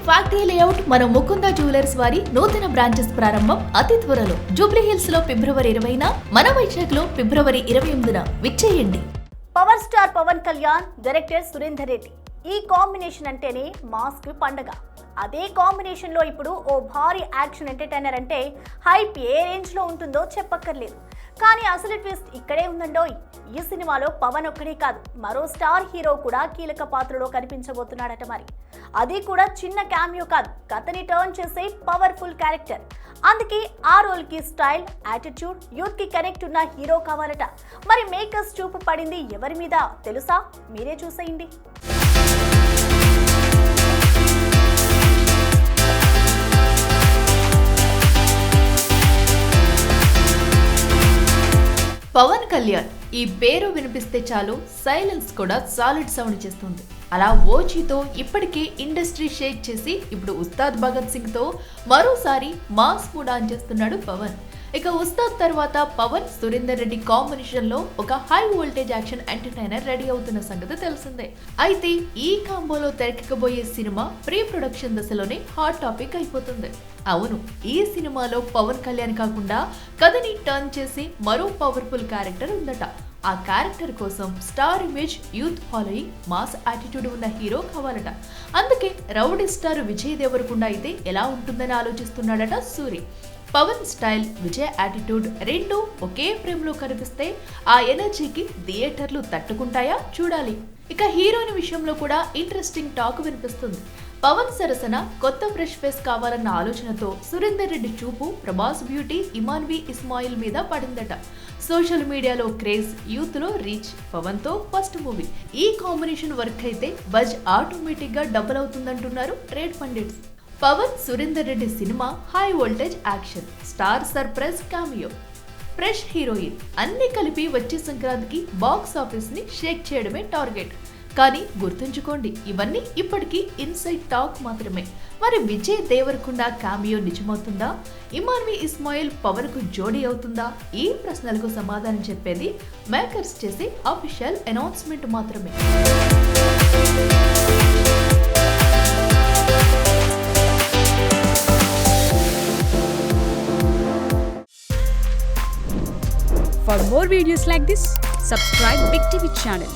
Factory layout మన Mukunda jewellers వారి నూతన బ్రాంచెస్ ప్రారంభం అతి త్వరలో జూబ్లీ హిల్స్ లో ఫిబ్రవరి 20న, మన వైజాగ్ లో ఫిబ్రవరి 28న విచ్చేయండి. Power star Pawan Kalyan, director Surender Reddy ఈ కాంబినేషన్ అంటేనే మాస్ కి పండగ. అదే కాంబినేషన్ లో ఇప్పుడు ఓ భారీ యాక్షన్ ఎంటర్టైనర్ అంటే హైప్ ఏ రేంజ్ లో ఉంటుందో చెప్పక్కర్లేదు. కానీ అసలు ట్విస్ట్ ఇక్కడే ఉందండోయ్. ఈ సినిమాలో పవన్ ఒక్కడే కాదు, మరో స్టార్ హీరో కూడా కీలక పాత్రలో కనిపించబోతున్నాడట. మరి అది కూడా చిన్న క్యామియో కాదు, కథని టర్న్ చేసే పవర్ఫుల్ క్యారెక్టర్. అందుకే ఆ రోల్ కి స్టైల్, యాటిట్యూడ్, యూత్ కి కనెక్ట్ ఉన్న హీరో కావాలట. మరి మేకర్స్ చూపు పడింది ఎవరి మీద తెలుసా? మీరే చూసేయండి. పవన్ కళ్యాణ్ ఈ పేరు వినిపిస్తే చాలు సైలెన్స్ కూడా సాలిడ్ సౌండ్ చేస్తుంది. అలా ఓజీతో ఇప్పటికే ఇండస్ట్రీ షేక్ చేసి ఇప్పుడు ఉస్తాద్ భగత్ సింగ్ తో మరోసారి మాస్ కూడా చేస్తున్నాడు పవన్. ఇక ఉస్తాద్ తర్వాత పవన్ సురేందర్ రెడ్డి కాంబినేషన్ లో ఒక high voltage action entertainer ready అవుతున్న సంగతి తెలిసిందే. అయితే ఈ కాంబోలో తెరకెక్కబోయే సినిమా ప్రీ ప్రొడక్షన్ దశలోనే హాట్ టాపిక్ అయిపోతుంది. అవును, ఈ సినిమాలో పవన్ కళ్యాణ్ కాకుండా కథని టర్న్ చేసి మరో పవర్ఫుల్ క్యారెక్టర్ ఉందట. ఆ క్యారెక్టర్ కోసం star image, youth following, mass attitude ఉన్న హీరో కావాలట. అందుకే రౌడీ స్టార్ విజయ్ దేవరకొండ అయితే ఎలా ఉంటుందని ఆలోచిస్తున్నాడట సూరి. పవన్ స్టైల్, విజయ్ యాటిట్యూడ్ రెండూ ఒకే ఫ్రేమ్ లో కనిపిస్తే ఆ ఎనర్జీకి థియేటర్లు తట్టుకుంటాయా చూడాలి. ఇక హీరోయిన్ విషయంలో కూడా ఇంట్రెస్టింగ్ టాక్ వినిపిస్తుంది. పవన్ సరసన కొత్త ఫ్రెష్ ఫేస్ కావాలన్న ఆలోచనతో సురేందర్ రెడ్డి చూపు ప్రభాస్ బ్యూటీ ఇమాన్వి ఇస్మాయిల్ మీద పడిందట. సోషల్ మీడియాలో క్రేజ్, యూత్ లో రీచ్. పవన్ తో ఫస్ట్ మూవీ. ఈ కాంబినేషన్ వర్క్ అయితే బజ్ ఆటోమేటిక్ గా డబుల్ అవుతుందంటున్నారు trade pundits. Pawan Surender Reddy cinema high voltage action, star surprise cameo, fresh heroine అన్ని కలిపి వచ్చే సంక్రాంతికి బాక్స్ ఆఫీస్ ని షేక్ చేయడమే టార్గెట్. కానీ గుర్తుంచుకోండి, ఇవన్నీ ఇప్పటికీ ఇన్సైడ్ టాక్ మాత్రమే. మరి విజయ్ దేవరకొండ కామియో నిజమవుతుందా? ఇమాన్వి ఇస్మాయిల్ పవన్ కు జోడీ అవుతుందా? ఈ ప్రశ్నలకు సమాధానం చెప్పేది మేకర్స్ చేసే అఫీషియల్ అనౌన్స్మెంట్ మాత్రమే. For more videos like this, subscribe Big TV channel.